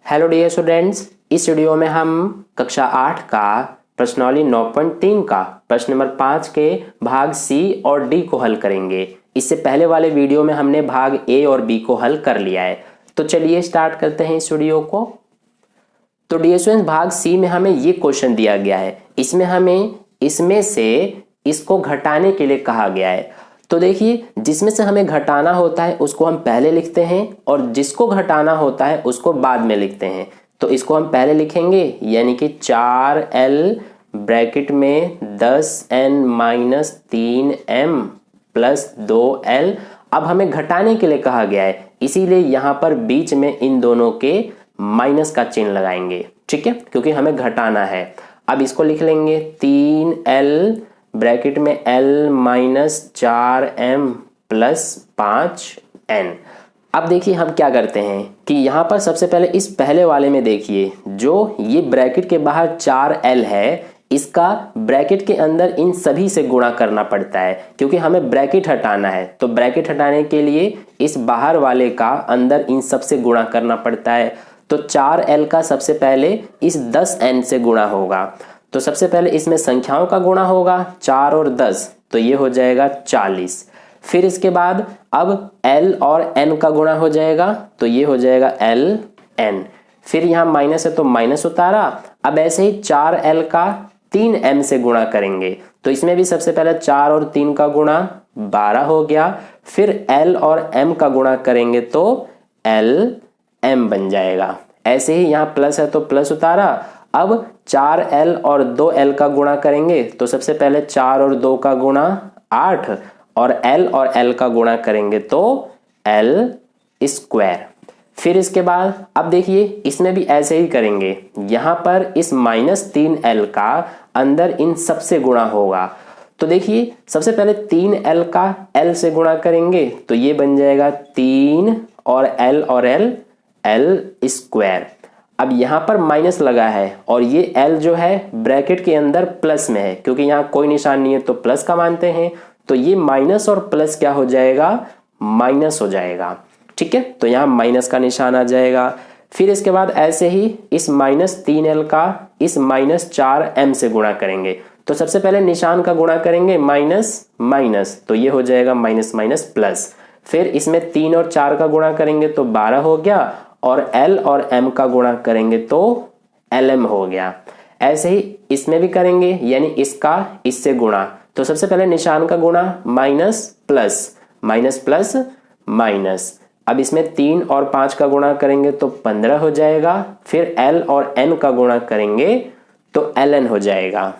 Hello dear students, इस video में हम कक्षा 8 का प्रश्नावली 9.3 का प्रश्न नंबर 5 के भाग सी और डी को हल करेंगे। इससे पहले वाले वीडियो में हमने भाग ए और बी को हल कर लिया है। तो चलिए स्टार्ट करते हैं इस वीडियो को। तो डियर स्टूडेंट्स, भाग सी में हमें ये क्वेश्चन दिया गया है। इसमें हमें इसमें से इसको घटाने के लिए कहा गया है। तो देखिए, जिसमें से हमें घटाना होता है उसको हम पहले लिखते हैं और जिसको घटाना होता है उसको बाद में लिखते हैं। तो इसको हम पहले लिखेंगे, यानी कि 4l ब्रैकेट में 10n minus 3m plus 2l। अब हमें घटाने के लिए कहा गया है, इसीलिए यहां पर बीच में इन दोनों के माइनस का चिन्ह लगाएंगे, ठीक है, क्योंकि हमें घटाना है। अब इसको लिख लेंगे 3l ब्रैकेट में l minus 4m plus 5n। अब देखिए हम क्या करते हैं कि यहाँ पर सबसे पहले इस पहले वाले में देखिए, जो ये ब्रैकेट के बाहर 4l है, इसका ब्रैकेट के अंदर इन सभी से गुणा करना पड़ता है, क्योंकि हमें ब्रैकेट हटाना है। तो ब्रैकेट हटाने के लिए इस बाहर वाले का अंदर इन सब से गुणा करना पड़ता है। तो 4l का सबसे पहले इस 10n से गुणा होगा। तो सबसे पहले इसमें संख्याओं का गुणा होगा 4 और 10, तो ये हो जाएगा 40। फिर इसके बाद अब l और n का गुणा हो जाएगा, तो ये हो जाएगा ln। फिर यहाँ माइनस है तो माइनस उतारा। अब ऐसे ही 4l का 3m से गुणा करेंगे, तो इसमें भी सबसे पहले 4 और 3 का गुणा 12 हो गया। फिर l और m का गुणा करेंगे तो lm बन जाएगा। ऐसे ही यहाँ प्लस है तो प्लस उतारा। अब 4l और 2l का गुणा करेंगे, तो सबसे पहले 4 और 2 का गुणा 8 और l और l का गुणा करेंगे तो l स्क्वायर। फिर इसके बाद अब देखिए इसमें भी ऐसे ही करेंगे। यहाँ पर इस माइनस 3l का अंदर इन सब से गुणा होगा। तो देखिए सबसे पहले 3l का l से गुणा करेंगे, तो ये बन जाएगा 3 और l स्क्वायर। अब यहाँ पर माइनस लगा है और ये l जो है ब्रैकेट के अंदर प्लस में है, क्योंकि यहाँ कोई निशान नहीं है तो प्लस का मानते हैं। तो ये माइनस और प्लस क्या हो जाएगा, माइनस हो जाएगा, ठीक है। तो यहाँ माइनस का निशान आ जाएगा। फिर इसके बाद ऐसे ही इस माइनस 3l का इस माइनस 4m से गुणा करेंगे। तो सबसे पहले निशान का गुणा करेंगे माइनस माइनस, तो ये हो जाएगा माइनस माइनस प्लस। फिर इसमें 3 और 4 का गुणा करेंगे तो 12 हो गया, और l और m का गुणा करेंगे तो lm हो गया। ऐसे ही इसमें भी करेंगे, यानी इसका इससे गुणा। तो सबसे पहले निशान का गुणा minus plus, minus plus minus. अब इसमें 3 और 5 का गुणा करेंगे तो 15 हो जाएगा। फिर l और n का गुणा करेंगे तो ln हो जाएगा।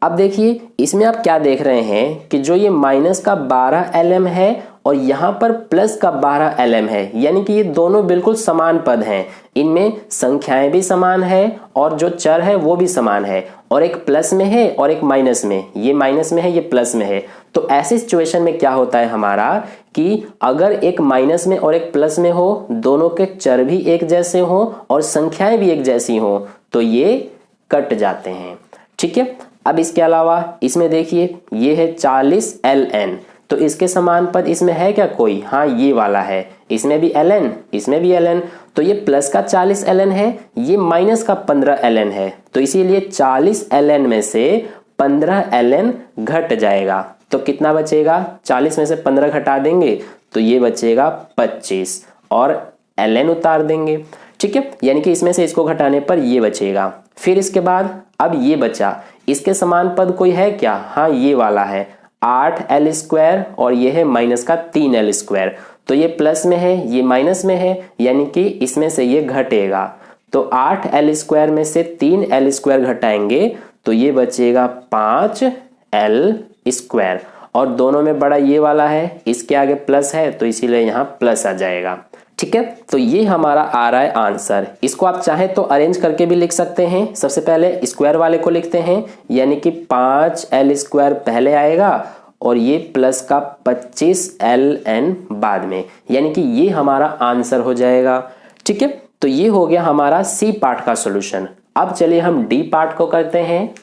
अब देखिए इसमें आप क्या देख रहे हैं कि जो ये माइनस का 12 lm है और यहाँ पर प्लस का 12 lm है, यानी कि ये दोनों बिल्कुल समान पद हैं। इनमें संख्याएं भी समान है और जो चर है वो भी समान है, और एक प्लस में है और एक माइनस में। ये माइनस में है, ये प्लस में है। तो ऐसी सिचुएशन में क्या होता है हमारा कि अगर एक माइनस में और एक प्लस में हो, दोनों के चर भी एक जैसे हो और संख्याएं भी एक जैसी हो, तो ये कट जाते हैं, ठीक है। अब इसके अलावा इसमें देखिए ये है 40ln, तो इसके समान पद इसमें है क्या कोई? हाँ, ये वाला है। इसमें भी ln, इसमें भी ln। तो ये प्लस का 40ln है, ये माइनस का 15ln है। तो इसीलिए 40ln में से 15ln घट जाएगा। तो कितना बचेगा? 40 में से 15 घटा देंगे तो ये बचेगा 25, और ln उतार देंगे, ठीक है। यानी कि इसमें से इसको घटाने पर ये बचेगा। फिर इसके बाद अब ये बचा, इसके समान पद कोई है क्या? हाँ, ये वाला है 8l स्क्वायर, और ये है माइनस का 3l स्क्वायर। तो ये प्लस में है, ये माइनस में है, यानी कि इसमें से ये घटेगा। तो 8l स्क्वायर में से 3l स्क्वायर घटाएंगे तो ये बचेगा 5l स्क्वायर, और दोनों में बड़ा ये वाला है, इसके आगे प्लस है तो इसीलिए यहाँ प्लस आ जाएगा, ठीक है। तो ये हमारा आ रहा है आंसर। इसको आप चाहें तो अरेंज करके भी लिख सकते हैं। सबसे पहले स्क्वायर वाले को लिखते हैं, यानी कि 5l स्क्वायर पहले आएगा और ये प्लस का 25ln बाद में, यानी कि ये हमारा आंसर हो जाएगा, ठीक है। तो ये हो गया हमारा सी पार्ट का सॉल्यूशन। अब चलिए हम डी पार्ट को करते हैं।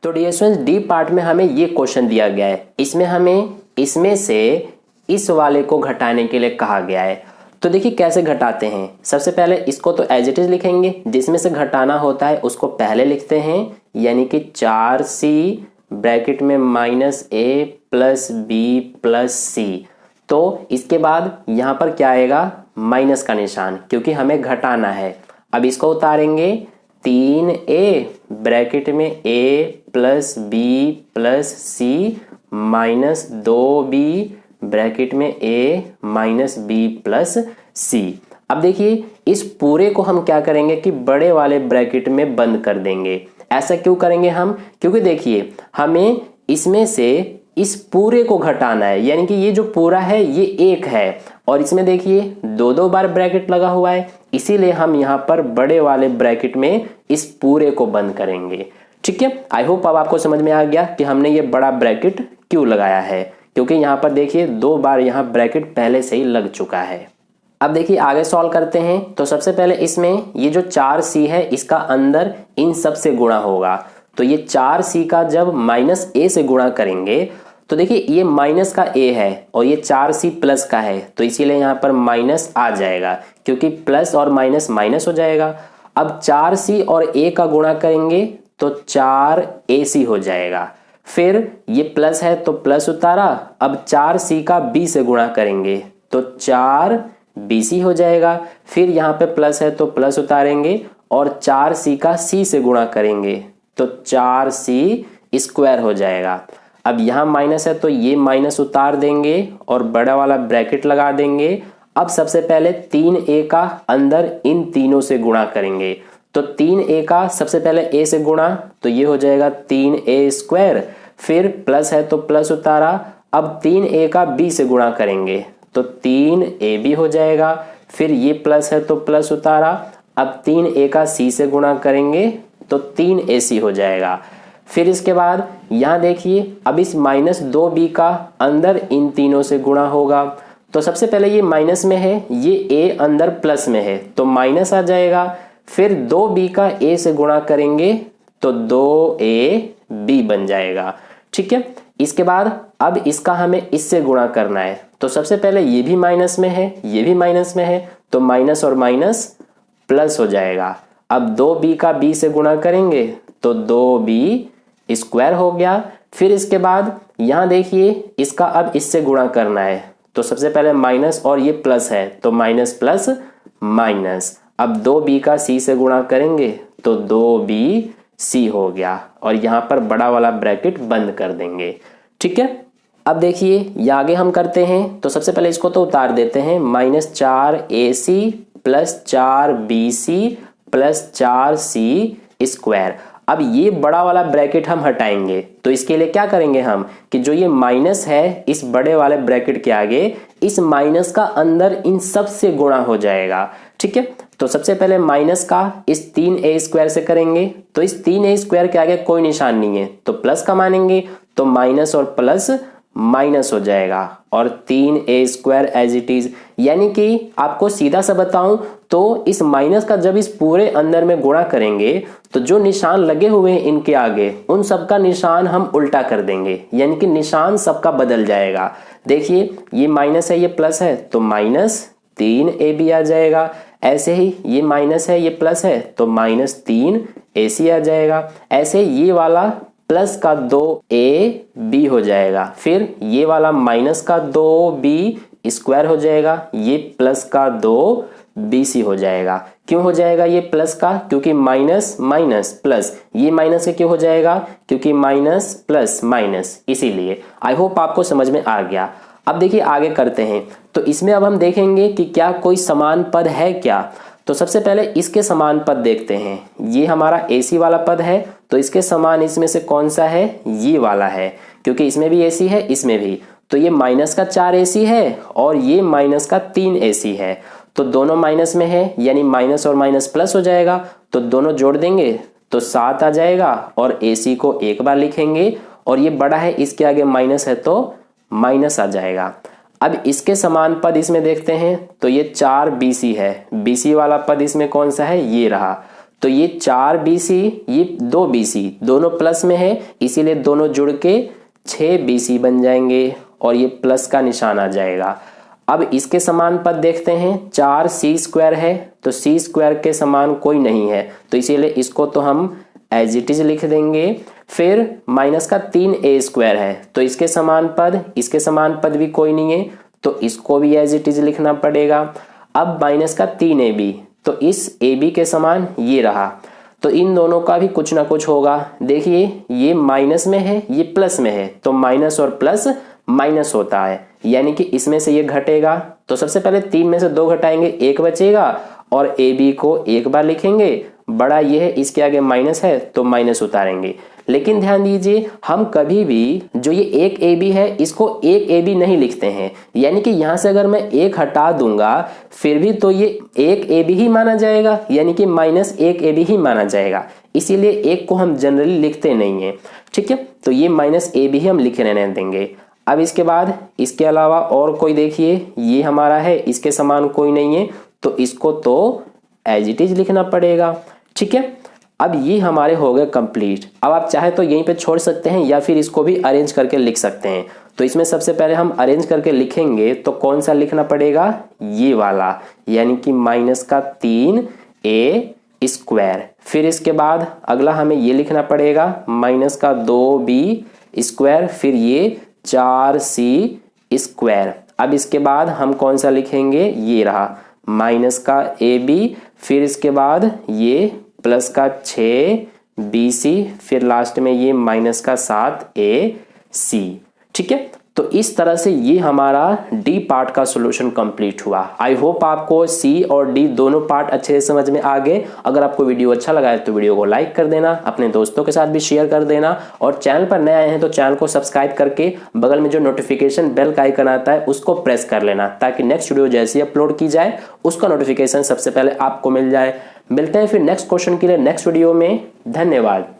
तो डियर स्टूडेंट्स, डी पार्ट में हमें ये क्वेश्चन दिया गया है। इसमें हमें इसमें से इस वाले को घटाने के लिए कहा गया है। तो देखिए कैसे घटाते हैं। सबसे पहले इसको तो एज इट इज लिखेंगे, जिसमें से घटाना होता है उसको पहले लिखते हैं, यानी कि 4c ब्रैकेट में -a plus b plus c। तो इसके बाद यहाँ पर क्या आएगा, माइनस का निशान, क्योंकि हमें घटाना है। अब इसको उतारेंगे, 3a ब्रैकेट में a plus b plus c minus 2b bracket में a minus b plus c। अब देखिए इस पूरे को हम क्या करेंगे कि बड़े वाले ब्रैकेट में बंद कर देंगे। ऐसा क्यों करेंगे हम, क्योंकि देखिए हमें इसमें से इस पूरे को घटाना है, यानी कि ये जो पूरा है ये 1 है और इसमें देखिए 2 बार ब्रैकेट लगा हुआ है, इसीलिए हम यहाँ पर बड़े वाले ब्रैकेट में इस पूरे को बंद करेंगे। ठीक है, आई होप अब आपको समझ में आ गया कि हमने ये बड़ा ब्रैकेट क्यों लगाया है, क्योंकि यहाँ पर देखिए 2 बार यहाँ ब्रैकेट पहले से ही लग चुका है। अब देखिए आगे सॉल्व करते हैं। तो सबसे पहले इसमें ये जो 4c है इसका अंदर इन सब से गुणा होगा, तो ये 4c का जब -a से गुणा करेंगे तो देखिए ये माइनस का a है और ये 4c प्लस का है, तो इसीलिए यहाँ पर माइनस आ जाएगा, क्योंकि प्लस और माइनस माइनस हो जाएगा। अब 4c और a का गुणा करेंगे तो 4ac हो जाएगा। फिर ये प्लस है तो प्लस उतारा, अब 4c का b से गुणा करेंगे तो 4bc हो जाएगा। फिर यहाँ पे प्लस है तो प्लस उतारेंगे और 4c का c से गुणा करेंगे तो 4c स्क्वायर हो जाएगा। अब यहाँ माइनस है तो ये माइनस उतार देंगे और बड़ा वाला ब्रैकेट लगा देंगे। अब सबसे पहले 3a का अंदर इन तीनों से गुणा करेंगे, तो 3a का सबसे पहले a से गुणा तो ये हो जाएगा 3a स्क्वायर। फिर प्लस है तो प्लस उतारा, अब 3a का b से गुणा करेंगे तो 3ab हो जाएगा। फिर ये प्लस है तो प्लस उतारा, अब 3a का c से गुणा करेंगे तो 3ac हो जाएगा। फिर इसके बाद यहाँ देखिए अब इस -2b का अंदर इन तीनों से गुणा होगा, तो सबसे पहले ये माइनस में है, ये a अंदर प्लस में है तो माइनस आ जाएगा। फिर 2b का a से गुणा करेंगे तो 2ab बन जाएगा। ठीक है, इसके बाद अब इसका हमें इससे गुणा करना है, तो सबसे पहले ये भी माइनस में है, ये भी माइनस में है, तो माइनस और माइनस प्लस हो जाएगा। अब 2b का b से गुणा करेंगे तो 2b स्क्वायर हो गया। फिर इसके बाद यहाँ देखिए इसका अब इससे गुणा करना है, तो सबसे पहले माइनस और ये प्लस है तो माइनस प्लस माइनस। अब 2b का c से गुणा करेंगे तो 2bc हो गया और यहाँ पर बड़ा वाला ब्रैकेट बंद कर देंगे। ठीक है, अब देखिए ये आगे हम करते हैं, तो सबसे पहले इसको तो उतार देते हैं, -4ac plus 4bc plus 4c square. अब ये बड़ा वाला ब्रैकेट हम हटाएंगे, तो इसके लिए क्या करेंगे हम कि जो ये माइनस है इस बड़े वाले ब्रैकेट के आगे, इस माइनस का अंदर इन सब से गुणा हो जाएगा। ठीक है, तो सबसे पहले माइनस का इस 3a स्क्वायर से करेंगे, तो इस 3a स्क्वायर के आगे कोई निशान नहीं है तो प्लस का मानेंगे, तो माइनस और प्लस माइनस हो जाएगा और 3a square as it is. यानी कि आपको सीधा सा बताऊं तो इस माइनस का जब इस पूरे अंदर में गुणा करेंगे तो जो निशान लगे हुए हैं इनके आगे उन सबका निशान हम उल्टा कर देंगे, यानी कि निशान सबका बदल जाएगा। देखिए ये माइनस है ये प्लस है तो -3ab आ जाएगा, ऐसे ही ये माइनस है ये प्लस है तो -3ac आ जाएगा। ऐसे ये वाला प्लस का 2ab हो जाएगा, फिर ये वाला माइनस का 2b स्क्वायर हो जाएगा, ये प्लस का 2bc हो जाएगा। क्यों हो जाएगा ये प्लस का, क्योंकि माइनस माइनस प्लस, ये माइनस का क्यों हो जाएगा, क्योंकि माइनस प्लस माइनस, इसीलिए। आई होप आपको समझ में आ गया। अब देखिए आगे करते हैं, तो इसमें अब हम देखेंगे कि क्या कोई समान पद है क्या। तो सबसे पहले इसके समान पद देखते हैं, ये हमारा ac वाला पद है, तो इसके समान इसमें से कौन सा है, ये वाला है, क्योंकि इसमें भी ac है इसमें भी, तो ये माइनस का 4ac है और ये माइनस का 3ac है, तो दोनों माइनस में है यानी माइनस और माइनस प्लस हो जाएगा, तो दोनों जोड़ देंगे तो 7 आ जाएगा और ac को एक बार लिखेंगे और ये बड़ा है इसके आगे माइनस है तो माइनस आ जाएगा। अब इसके समान पद इसमें देखते हैं, तो ये 4bc है, bc वाला पद इसमें कौन सा है, ये रहा, तो ये 4bc ये 2bc दोनों प्लस में है, इसीलिए दोनों जुड़ के 6bc बन जाएंगे और ये प्लस का निशान आ जाएगा। अब इसके समान पद देखते हैं, 4c² है तो c² के समान कोई नहीं है, तो इसीलिए इसको तो हम एज इट इज लिख देंगे। फिर माइनस का 3a² है तो इसके समान पद भी कोई नहीं है, तो इसको भी एज इट इज लिखना पड़ेगा। अब माइनस का 3ab, तो इस ab के समान ये रहा, तो इन दोनों का भी कुछ ना कुछ होगा। देखिए ये माइनस में है, ये प्लस में है, तो माइनस और प्लस माइनस होता है, यानी कि इसमें से ये घटेगा। तो सबसे पहले 3 में से 2 घटाएंगे, 1 बचेगा और ab को एक बार लिखेंगे, बड़ा ये है इसके आगे माइनस है तो माइनस उतारेंगे। लेकिन ध्यान दीजिए हम कभी भी जो ये एक ab है इसको एक ab नहीं लिखते हैं, यानी कि यहां से अगर मैं 1 हटा दूंगा फिर भी तो ये एक ab ही माना जाएगा, यानी कि -1ab ही माना जाएगा, इसीलिए एक को हम जनरली लिखते नहीं है। ठीक है, तो ये -ab ही हम लिखे रहने देंगे। अब इसके बाद इसके अलावा और कोई देखिए, ये हमारा है, इसके समान कोई नहीं है, तो इसको तो एज इट इज लिखना पड़ेगा। ठीक है, अब ये हमारे हो गए कंप्लीट। अब आप चाहे तो यहीं पे छोड़ सकते हैं या फिर इसको भी अरेंज करके लिख सकते हैं। तो इसमें सबसे पहले हम अरेंज करके लिखेंगे तो कौन सा लिखना पड़ेगा, ये वाला, यानी कि -3a²। फिर इसके बाद अगला हमें ये लिखना पड़ेगा -2b², फिर ये 4c²। अब इसके बाद हम कौन सा लिखेंगे, ये रहा -ab, फिर इसके बाद ये +6bc, फिर लास्ट में ये -7ac। ठीक है, तो इस तरह से ये हमारा डी पार्ट का सॉल्यूशन कंप्लीट हुआ। आई होप आपको सी और डी दोनों पार्ट अच्छे से समझ में आ गए। अगर आपको वीडियो अच्छा लगा है तो वीडियो को लाइक कर देना, अपने दोस्तों के साथ भी शेयर कर देना, और चैनल पर नए आए हैं तो चैनल को सब्सक्राइब करके बगल में जो नोटिफिकेशन बेल का आइकन आता है उसको प्रेस कर लेना, ताकि नेक्स्ट वीडियो जैसे अपलोड की जाए उसका नोटिफिकेशन सबसे पहले आपको मिल जाए। मिलते हैं फिर नेक्स्ट क्वेश्चन के लिए नेक्स्ट वीडियो में। धन्यवाद।